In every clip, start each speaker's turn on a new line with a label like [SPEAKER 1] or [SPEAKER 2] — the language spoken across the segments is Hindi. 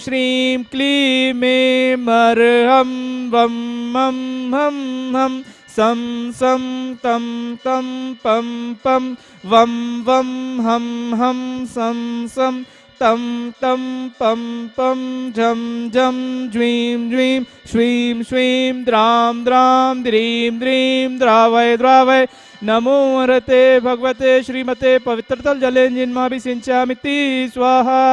[SPEAKER 1] श्रीं क्लीं ऐं अर्हं वं मं हं हं सं सं तं तं पं पं वं वं हं हं सं सं तं तं पं पं झं झं ज्वीं ज्वीं श्वीं श्वीं द्रां द्रां द्रीं द्रीं द्रावय द्रावय नमो हरते भगवते श्रीमते पवित्रतल जलेन्जिन्माभिषिञ्चामिति स्वाहा।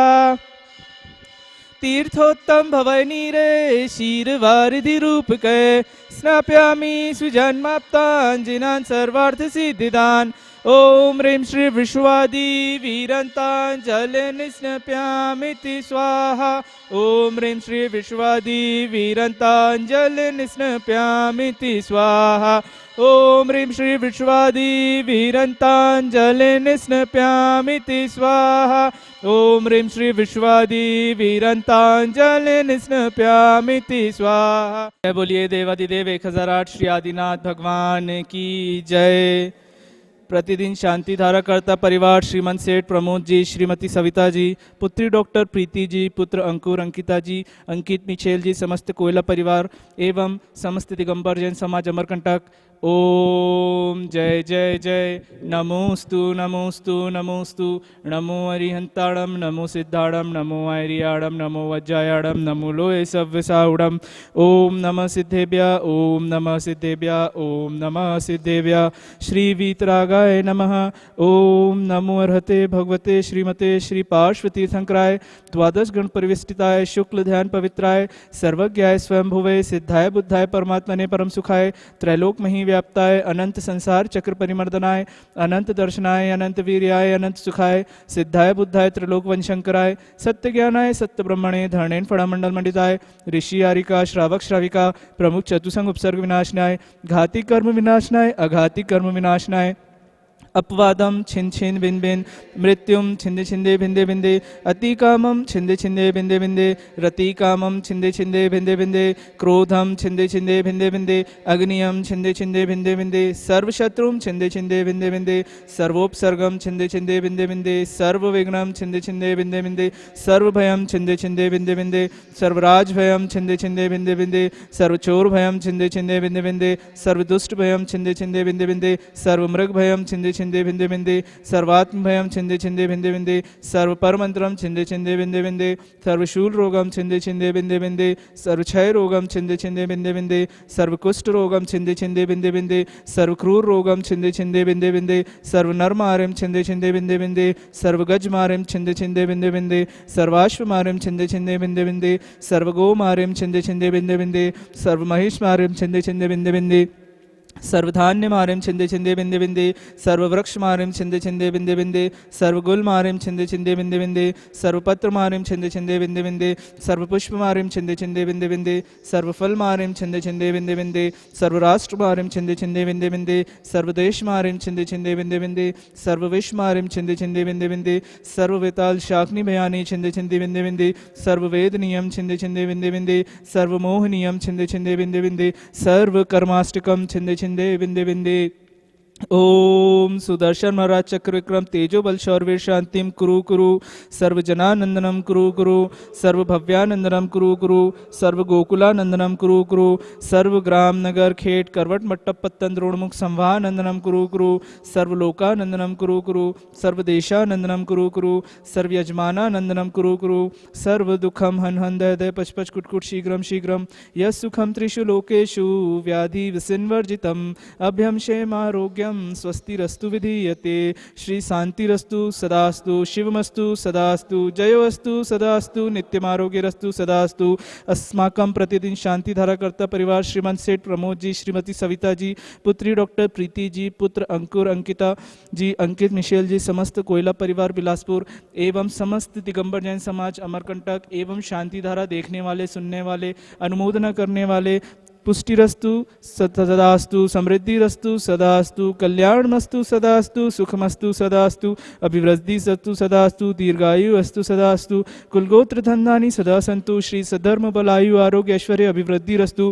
[SPEAKER 1] तीर्थोत्तम भवय नीरे क्षीरवारिधि रूपके स्नाप्यामि सुजन्माप्ताञ्जिनान् सर्वार्थसिद्धिदान् ओम ह्रीं श्री विश्वादि वीरन्ताञ्जलिं स्नाप्यामीति स्वाहा। ओम ह्रीं श्री विश्वादि वीरन्ताञ्जलिं स्नाप्यामीति स्वाहा। ओम ह्रीं श्री विश्वादि वीरन्ताञ्जलिं स्नाप्यामीति स्वाहा। ओम ह्रीं श्री विश्वादि वीरन्ताञ्जलिं स्नाप्यामीति स्वाहा। जय बोलिए देवादिदेव 1008 श्री आदिनाथ भगवान की जय। प्रतिदिन शांति धारा करता परिवार श्रीमंत सेठ प्रमोद जी, श्रीमती सविता जी, पुत्री डॉक्टर प्रीति जी, पुत्र अंकुर अंकिता जी, अंकित मिशेल जी, समस्त कोयला परिवार एवं समस्त दिगंबर जैन समाज अमरकंटक ओम जय जय जय। नमोस्तु नमोस्तु नमोस्तु नमो अरिहंताड़म नमो सिद्धाड़म नमो आर्याड़म नमो वज्रायाड़म नमो लोय सव्यसाउड़म ओम नमः सिद्धेभ्य ओम नमः सिद्धेभ्य ओम नमः सिद्धेभ्य। श्री वीतरागाय नमः। ओम नमो अर्हते भगवते श्रीमते श्री पार्श्वतीर्थंकराय द्वादश गण परिवेष्टिताय शुक्ल ध्यान पवित्राय सर्वज्ञाय स्वयंभुवे सिद्धाय बुद्धाय परमात्मने परम सुखाय त्रैलोक मही व्याप्ताय अनंत संसार चक्र परिमर्दनाय अनंत दर्शनाय अनंत वीर्याय अनंत सुखाय सिद्धाय बुद्धाय त्रिलोक वंशंकराय सत्य ज्ञानाय सत्य ब्रह्मणे धरणेन फड़ामंडल मंडिताय ऋषि आरिका श्रावक श्राविका प्रमुख चतुसंग उपसर्ग विनाशनाय घाती कर्म विनाशनाय अघाती कर्म विनाशनाय अपवादम छिन छिन बिन बिन मृत्युम छिंदे छिंदे भिंदे भिंदे अति कामम छिंदे छिंदे भिंदे भिंदे रति कामम छिंदे छिंदे भिंदे भिंदे क्रोधम छिंदे छिंदे भिंदे भिंदे अग्नियम छिंदे छिंदे भिंदे भिंदे सर्वशत्रुम छिंदे छिंदे भिंदे भिंदे सर्वोपसर्गम छिंदे छिंदे भिंदे भिंदे सर्वविघ्नम छिंदे छिंदे भिंदे भिंदे सर्वभयम छिंदे छिंदे भिंदे भिंदे सर्वराज भयम छिंदे छिंदे भिंदे भिंदे सर्वचोर भयम छिंदे छिंदे भिंदे भिंदे सर्वदुष्ट भयम छिंदे छिंदे भिंदे भिंदे सर्वमृग भयम छिंदे छिंदे भिंदे भिंदे सर्वात्म भयम छिंदे छिंदे भिंदे भिंदे सर्व परमंत्रम छिंदे छिंदे भिंदे भिंदे सर्वशूल रोगम छिंदे छिंदे भिंदे भिंदे सर्वक्षय रोगम छिंदे छिंदे भिंदे भिंदे सर्वकुष्ठ रोगम छिंदे छिंदे भिंदे भिंदे सर्वक्रूर रोगम छिंदे छिंदे भिंदे भिंदे सर्वनर मारिम छिंदे छिंदे भिंदे भिंदे सर्वगज मारिम छिंदे छिंदे भिंदे भिंदे सर्वाश्व मारिम छिंदे छिंदे भिंदे भिंदे सर्वगो मारिम छिंदे छिंदे भिंदे भिंदे सर्वमहिष मारिम छिंदे छिंदे भिंदे भिंदे सर्वधान्य मारिम छिंदे छिंदे बिंदे बिंदे सर्ववृक्ष मारिम छिंदे छिंदे बिंदे बिंदे सर्वगुल मारिम छिंदे छिंदे बिंदे बिंदे सर्वपत्र मारिम छिंदे छिंदे बिंदे बिंदे सर्वपुष्प मारिम छिंदे छिंदे बिंदे बिंदे सर्वफल मारिम छिंदे छिंदे बिंदे बिंदे सर्वराष्ट्र मारिम छिंदे छिंदे बिंदे बिंदे सर्वदेश मारिम छिंदे छिंदे बिंदे बिंदे सर्वविश्व मारिम छिंदे छिंदे बिंदे बिंदे सर्ववेताल शाक्नि भयानी छिंदे छिंदे बिंदे बिंदे सर्ववेद नियम छिंदे छिंदे बिंदे बिंदे सर्वमोह नियम छिंदे छिंदे बिंदे बिंदे सर्व कर्माष्टकम छिंदे छिंदे बिंदे बिंदे। ओम सुदर्शन महाराज चक्र विक्रम तेजो बल शौर्य शांतिम कुरु कुरु सर्वजनानंदनम कुरु कुरु सर्वभव्यानंदनम कुरु कुरु सर्व गोकुलानंदनम कुरु कुरु सर्व ग्राम नगर खेट करवट मट्टप पत्तन द्रोणमुख संवाहानंदनम कुरु कुरु सर्वलोकानंदनम कुरु कुरु सर्वदेशानंदनम कुरु कुरु सर्वयजमानानंदनम कुरु कुरु सर्व दुखम हन हन दय दय पच पच कुट कुट शीघ्रम शीघ्रम यस सुखम त्रिषु लोकेषु व्याधि विसिन्वर्जितम अभ्यम क्षेमारोग्यम स्वस्तिरस्तु विधीयते श्री शांतिरस्तु सदास्तु शिवमस्तु सदास्तु जयोस्तु सदास्तु नित्यमारोग्यरस्तु सदास्तु। अस्माकं प्रतिदिन शांति धारा करता परिवार श्रीमंत सेठ प्रमोद जी, श्रीमती सविता जी, पुत्री डॉक्टर प्रीति जी, पुत्र अंकुर अंकिता जी, अंकित मिशेल जी, समस्त कोयला परिवार बिलासपुर एवं समस्त दिगंबर जैन समाज अमरकंटक एवं शांति धारा देखने वाले सुनने वाले अनुमोदना करने वाले पुष्टिरस्तु सदास्तु समृद्धिरस्तु सदास्तु कल्याणमस्तु सदास्तु सुखमस्तु सदास्तु अभिवृद्धिस्तु सदास्तु दीर्घायु अस्तु सदास्तु कुलगोत्र धन्यानि सदा सन्तु श्री सद्धर्म बलायु आरोग्य ऐश्वर्य अभिवृद्धिरस्तु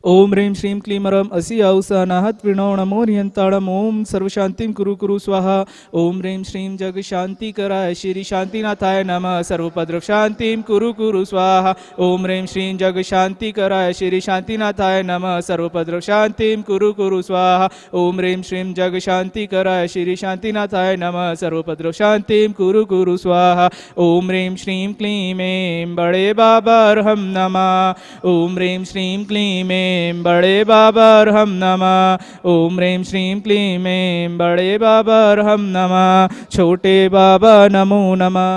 [SPEAKER 1] ओम ह्रीं श्रीं क्लीं रं असि औसनाहत विणो नमो नियंताणम ओम सर्वशांतिं कुरु कुरु स्वाहा ओम ह्रीं श्रीं जग शांतिकराय श्री शांतिनाथाय नमः सर्वपद्रव शांतिं कुरु स्वाहा ओम ह्रीं श्रीं जग शांतिकराय श्री शांतिनाथाय नमः सर्वपद्रव शांतिं कुरु स्वाहा ओम ह्रीं श्रीं जग शांतिकराय श्री शांतिनाथाय नमः सर्वपद्रव शांतिं कुरु स्वाहा ओम ह्रीं श्रीं क्लीं ऐं बड़े बाबा अर्हं नमः ओम ह्रीं श्रीं क्लीं ऐं बड़े बाबा अर्हं नमः ओम ह्रीं श्रीं क्लीं ऐं बड़े बाबा अर्हं नमः छोटे बाबा नमो नमः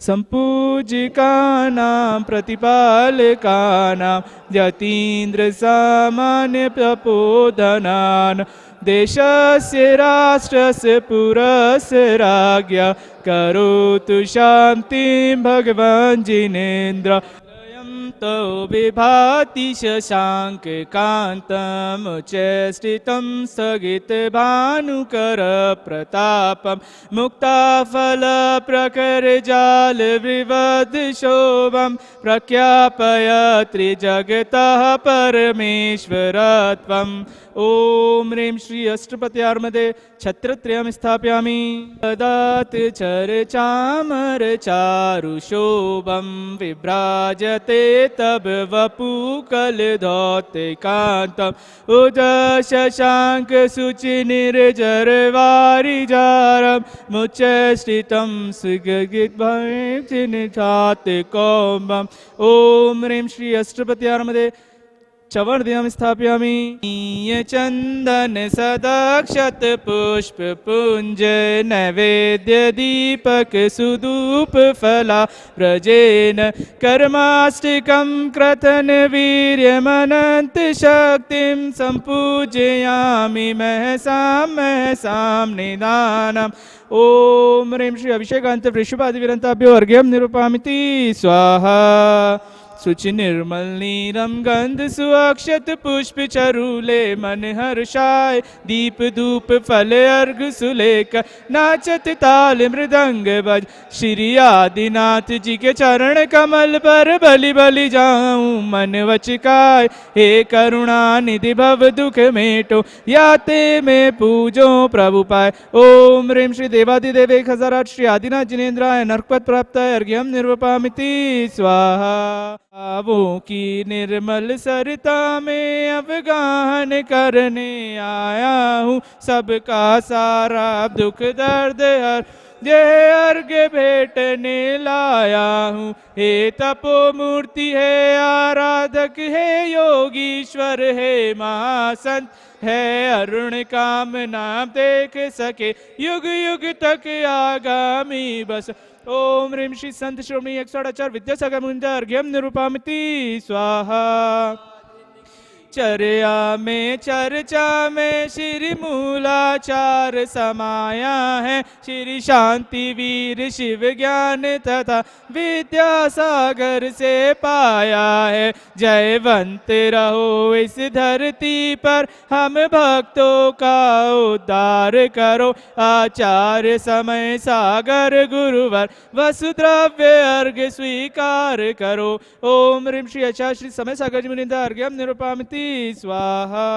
[SPEAKER 1] संपूजिकानां प्रतिपालकानां यतीन्द्र सामान्य प्रपोधनान् देशस्य राष्ट्रस्य पुरस्य राज्ञा करोतु शान्तिं भगवान् जिनेन्द्र तो विभाति शशाङ्ककान्तमुच्चैस्थितं स्थगितभानुकर प्रतापं मुक्ताफलप्रखरजालविवद्शोभं प्रख्यापयत्रिजगतः परमेश्वरत्वम् ओम ह्रीं श्री अष्टपत्यार्मध्ये छत्रत्रयं स्थापयामि ददात् चर्चामरचारुशोभं विभ्राजते तब वपुकलधौतिकान्तम् उदशशाङ्कशुचिनिर्जरवारिजारं मुच्चैस्थितं सुगगिद्भैर्निधातिकौम्बम् ओम ह्रीं श्री अष्टपत्यार्मध्ये चवर्णदिनं स्थापयामि चंदन सदक्षत पुष्प पुंज नैवेद्य दीपक सुधूप फला व्रजेन कर्माष्टिकं क्रतन वीर्यमनंत शक्तिं संपूजयामि महसां निदानम् ओम ह्रीं श्री अभिषेकांत वृषभादिविरन्ताभ्यो अर्घ्यं निरूपयामि स्वाहा शुचि निर्मल नीरम गंध सुअक्षत पुष्प चरूले मन हर्षाय दीप धूप फल अर्घ सुलेख नाचत ताल मृदंग बज श्री आदिनाथ जी के चरण कमल पर बलि बलि जाऊं मन वचकाय हे करुणा निधि भव दुख मेटो याते में पूजो प्रभु पाए ओम ह्रीं श्री देवादिदेव 1008 श्री आदिनाथ जिनेन्द्राय नरपत प्राप्त अर्घ्यं निर्वपामिति स्वाहा आवों की निर्मल सरिता में अवगाहन करने आया हूँ सबका सारा दुख दर्द हर जय अर्घ भेटने लाया हूँ हे तपो मूर्ति है आराधक है योगीश्वर है महासंत है अरुण कामना देख सके युग युग तक आगामी बस ओम ह्रीं श्री संत श्रोमणी 108 विद्यासागर मुनिंद अर्घ्यं निरूपयामि स्वाहा चर्चा में श्री मूलाचार समाया है श्री शांति वीर शिव ज्ञान तथा विद्यासागर से पाया है जयवंत रहो इस धरती पर हम भक्तों का उद्धार करो आचार्य समय सागर गुरुवर वसुद्रव्य अर्घ स्वीकार करो ओम ह्रीं श्री आचार्य श्री समय सागर जी मुनिंद अर्घ्यं निरूपयामि स्वाहा।